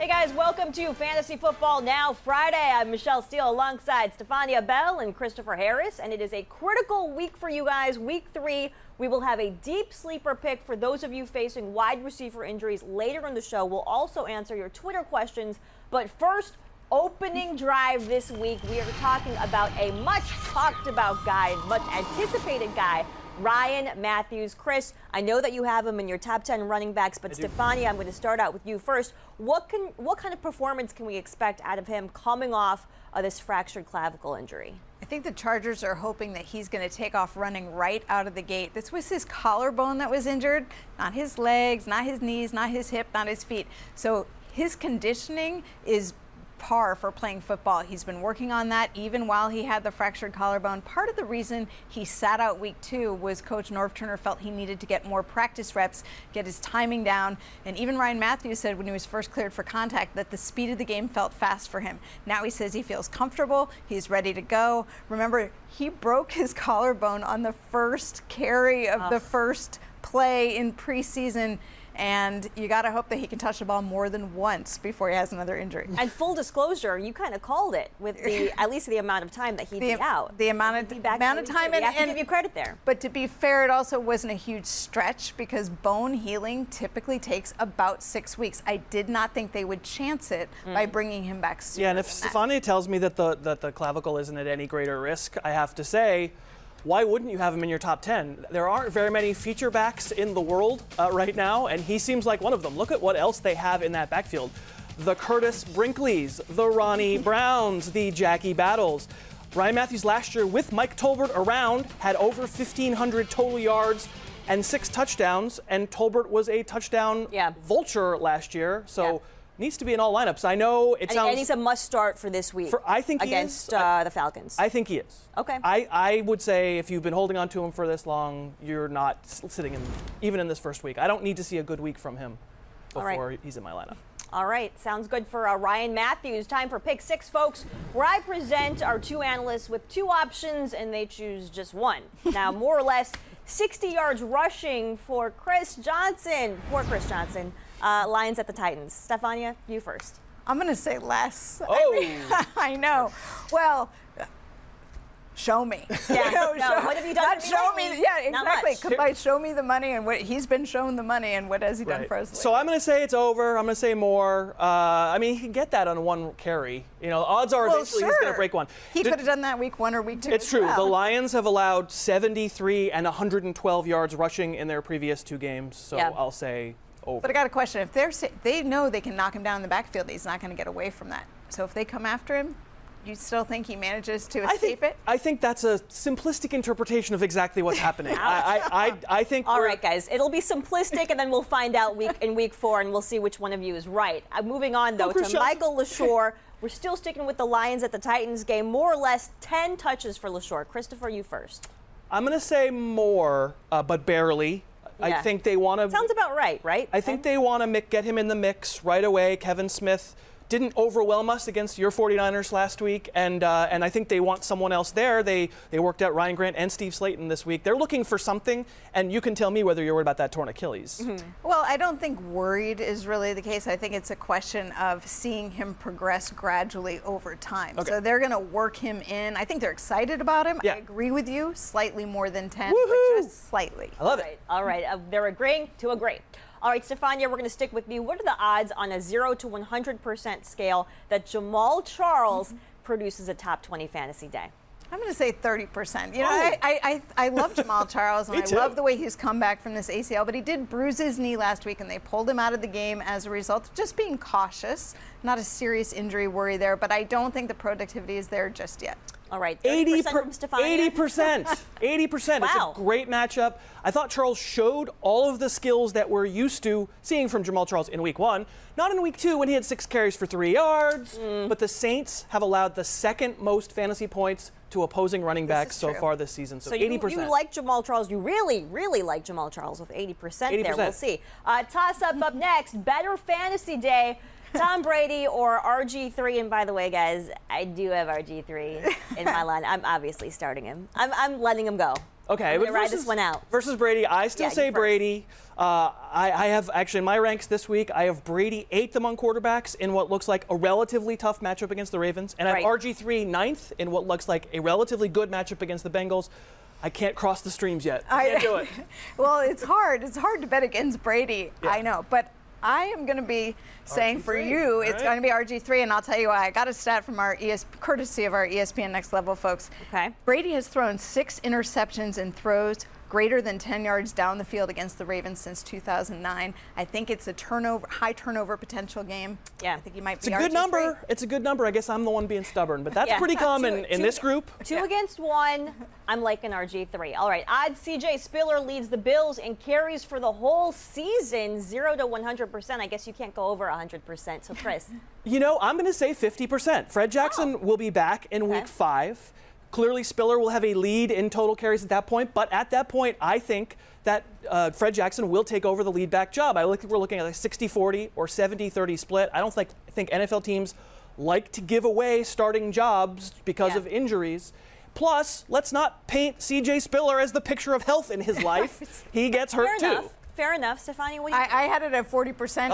Hey guys, welcome to Fantasy Football Now Friday. I'm Michelle Steele alongside Stefania Bell and Christopher Harris, and it is a critical week for you guys. Week 3, we will have a deep sleeper pick for those of you facing wide receiver injuries later in the show. We'll also answer your Twitter questions, but first, opening drive this week, we are talking about a much talked about guy, much anticipated guy, Ryan Matthews. Chris, I know that you have him in your top 10 running backs, but Stefania, I'm going to start out with you first. What kind of performance can we expect out of him coming off of this fractured clavicle injury? I think the Chargers are hoping that he's going to take off running right out of the gate. This was his collarbone that was injured, not his legs, not his knees, not his hip, not his feet. So his conditioning is par for playing football. He's been working on that even while he had the fractured collarbone. Part of the reason he sat out week 2 was Coach Norv Turner felt he needed to get more practice reps, get his timing down. And even Ryan Matthews said when he was first cleared for contact that the speed of the game felt fast for him. Now he says he feels comfortable. He's ready to go. Remember, he broke his collarbone on the first carry of the first play in preseason. And you got to hope that he can touch the ball more than once before he has another injury. And full disclosure, you kind of called it with at least the amount of time that he'd be out. The amount of time, and have to give you credit there. But to be fair, it also wasn't a huge stretch because bone healing typically takes about 6 weeks. I did not think they would chance it by bringing him back sooner. Yeah, and if Stefania tells me that the clavicle isn't at any greater risk, I have to say, why wouldn't you have him in your top 10? There aren't very many feature backs in the world right now, and he seems like one of them. Look at what else they have in that backfield. The Curtis Brinkleys, the Ronnie Browns, the Jackie Battles. Ryan Matthews last year with Mike Tolbert around had over 1,500 total yards and 6 touchdowns, and Tolbert was a touchdown vulture last year. So. Needs to be in all lineups. I know it sounds... And he's a must-start for this week I think against the Falcons. I think he is. Okay. I would say if you've been holding on to him for this long, you're not sitting even in this first week. I don't need to see a good week from him before he's in my lineup. All right. Sounds good for Ryan Matthews. Time for Pick 6, folks, where I present our 2 analysts with 2 options, and they choose just one. Now, more or less, 60 yards rushing for Chris Johnson. Poor Chris Johnson. Lions at the Titans. Stefania, you first. I'm going to say less. Oh. I know. Well, show me. Yeah. What have you done? Not show me. Yeah, exactly. By show me the money and what he's been shown the money and what has he done for us lately. So I'm going to say it's over. I'm going to say more. I mean, he can get that on one carry. You know, odds are eventually he's going to break one. He could have done that week 1 or week 2. It's true. The Lions have allowed 73 and 112 yards rushing in their previous 2 games. So I'll say over. But I got a question. If they know they can knock him down in the backfield, he's not going to get away from that. So if they come after him, you still think he manages to escape it? I think that's a simplistic interpretation of exactly what's happening. I think. All right, guys. It'll be simplistic, and then we'll find out in week 4, and we'll see which one of you is right. Moving on, though, to Michael LaShore. We're still sticking with the Lions at the Titans game. More or less 10 touches for LaShore. Christopher, you first. I'm going to say more, but barely. I think they want to. Sounds about right? I think they want to get him in the mix right away. Kevin Smith didn't overwhelm us against your 49ers last week, and I think they want someone else there. They worked out Ryan Grant and Steve Slayton this week. They're looking for something, and you can tell me whether you're worried about that torn Achilles. Well, I don't think worried is really the case. I think it's a question of seeing him progress gradually over time. Okay. So they're going to work him in. I think they're excited about him. I agree with you, slightly more than 10, but just slightly. I love it. All right. They're agreeing to agree. All right, Stefania, we're going to stick with you. What are the odds on a 0 to 100% scale that Jamal Charles produces a top 20 fantasy day? I'm going to say 30%. You know, I love Jamal Charles, and I love the way he's come back from this ACL, but he did bruise his knee last week, and they pulled him out of the game as a result. Just being cautious, not a serious injury worry there, but I don't think the productivity is there just yet. All right, 80% from Stefania. 80%. 80%. Wow. It's a great matchup. I thought Charles showed all of the skills that we're used to seeing from Jamal Charles in week 1. Not in week 2 when he had 6 carries for 3 yards. But the Saints have allowed the 2nd most fantasy points to opposing running backs so far this season. So 80%. You like Jamal Charles. You really, really like Jamal Charles with 80% there. We'll see. Toss-up up next. Better fantasy day. Tom Brady or RG3, and by the way, guys, I do have RG3 in my line. I'm obviously starting him. I'm letting him go. Okay, but ride this one out. Versus Brady, I still say Brady. I have actually in my ranks this week, I have Brady 8th among quarterbacks in what looks like a relatively tough matchup against the Ravens, and I have RG3 9th in what looks like a relatively good matchup against the Bengals. I can't cross the streams yet. I can't do it. Well, it's hard. It's hard to bet against Brady. Yeah. I know, but I am going to be saying RG3. For you, it's going to be RG3, and I'll tell you why. I got a stat from our courtesy of our ESPN Next Level folks. Okay. Brady has thrown 6 interceptions and throws greater than 10 yards down the field against the Ravens since 2009. I think it's a high turnover potential game. Yeah. I think he might be RG3. It's a good number. It's a good number. I guess I'm the one being stubborn, but that's pretty common in this group. 2 against 1. I'm liking RG3. All right. Odds CJ Spiller leads the Bills in carries for the whole season, 0 to 100%. I guess you can't go over 100%. So, Chris. You know, I'm going to say 50%. Fred Jackson will be back in week 5. Clearly, Spiller will have a lead in total carries at that point, but at that point, I think that Fred Jackson will take over the lead back job. I think we're looking at a 60-40 or 70-30 split. I don't think NFL teams like to give away starting jobs because of injuries. Plus, let's not paint CJ Spiller as the picture of health in his life. He gets hurt too. Fair enough. Stefania, what do you think? I had it at 40%,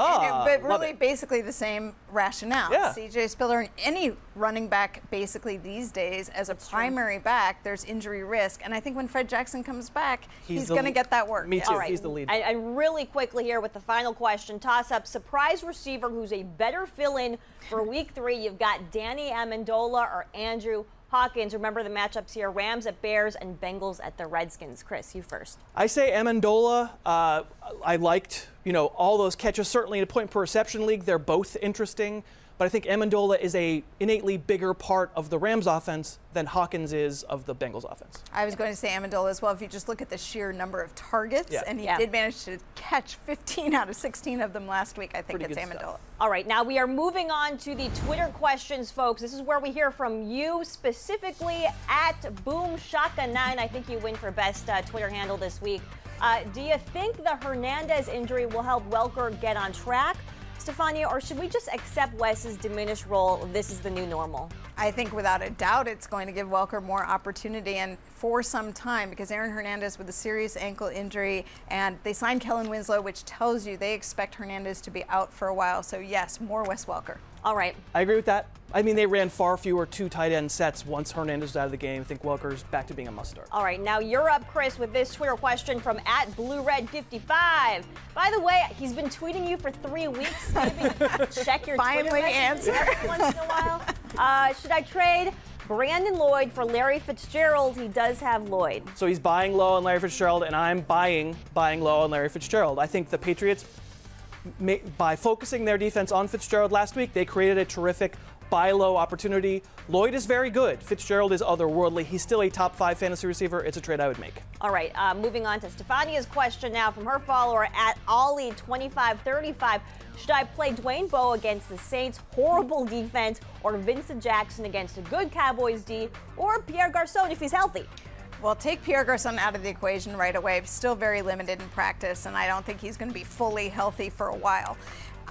but really basically the same rationale. Yeah. CJ Spiller and any running back basically these days as a primary back, there's injury risk. And I think when Fred Jackson comes back, he's going to get that work. Me too. Right. He's the lead. And really quickly here with the final question, toss-up, surprise receiver who's a better fill-in for week 3. You've got Danny Amendola or Andrew Hawkins. Remember the matchups here, Rams at Bears and Bengals at the Redskins. Chris, you first. I say Amendola. I liked, all those catches. Certainly in a point per reception league, they're both interesting. But I think Amendola is a innately bigger part of the Rams offense than Hawkins is of the Bengals offense. I was going to say Amendola as well. If you just look at the sheer number of targets, and he did manage to catch 15 out of 16 of them last week, I think it's Amendola. Stuff. All right, now we are moving on to the Twitter questions, folks. This is where we hear from you, specifically at BoomShaka9. I think you win for best Twitter handle this week. Do you think the Hernandez injury will help Welker get on track, Stefania, or should we just accept Wes's diminished role? This is the new normal. I think without a doubt it's going to give Welker more opportunity and for some time, because Aaron Hernandez with a serious ankle injury, and they signed Kellen Winslow, which tells you they expect Hernandez to be out for a while. So yes, more Wes Welker. All right. I agree with that. I mean, they ran far fewer 2 tight end sets once Hernandez was out of the game. I think Welker's back to being a must start. All right, now you're up, Chris, with this Twitter question from @BlueRed55. By the way, he's been tweeting you for 3 weeks. Maybe check your Finally Twitter answer once in a while. Should I trade Brandon Lloyd for Larry Fitzgerald? He does have Lloyd. So he's buying low on Larry Fitzgerald, and I'm buying low on Larry Fitzgerald. I think the Patriots, by focusing their defense on Fitzgerald last week, they created a terrific buy low opportunity. Lloyd is very good. Fitzgerald is otherworldly. He's still a top 5 fantasy receiver. It's a trade I would make. All right, moving on to Stefania's question now from her follower @Ollie2535. Should I play Dwayne Bowe against the Saints' horrible defense, or Vincent Jackson against a good Cowboys D, or Pierre Garçon if he's healthy? Well, take Pierre Garçon out of the equation right away. Still very limited in practice, and I don't think he's going to be fully healthy for a while.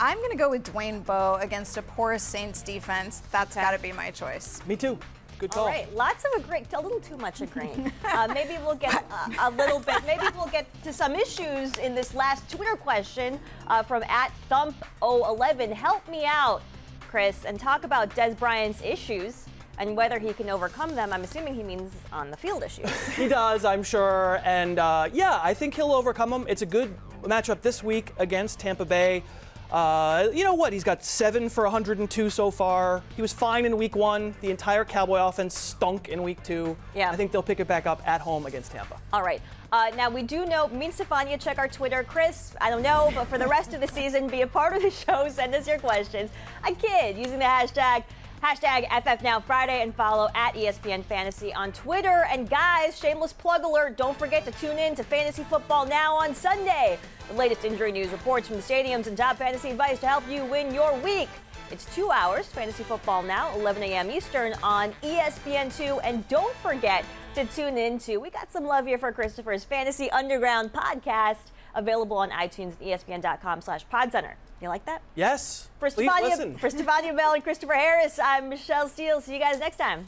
I'm going to go with Dwayne Bowe against a porous Saints defense. That's got to be my choice. Me too. Good call. All right, lots of agreeing, a little too much agreeing. Maybe we'll get a little bit, maybe we'll get to some issues in this last Twitter question from @Thump011. Help me out, Chris, and talk about Des Bryant's issues and whether he can overcome them. I'm assuming he means on the field issues. He does, I'm sure. And yeah, I think he'll overcome them. It's a good matchup this week against Tampa Bay. You know what? He's got 7 for 102 so far. He was fine in week 1. The entire Cowboy offense stunk in week 2. Yeah. I think they'll pick it back up at home against Tampa. All right. Now, we do know, me and Stefania check our Twitter. Chris, I don't know, but for the rest of the season, be a part of the show. Send us your questions. I kid, using the hashtag #FFNowFriday, and follow @ESPN Fantasy on Twitter. And guys, shameless plug alert, don't forget to tune in to Fantasy Football Now on Sunday. The latest injury news, reports from the stadiums, and top fantasy advice to help you win your week. It's 2 hours, Fantasy Football Now, 11 a.m. Eastern on ESPN2. And don't forget to tune in to, we got some love here for Christopher's Fantasy Underground podcast, available on iTunes and ESPN.com/PodCenter. You like that? Yes. For Stefania Bell and Christopher Harris, I'm Michelle Steele. See you guys next time.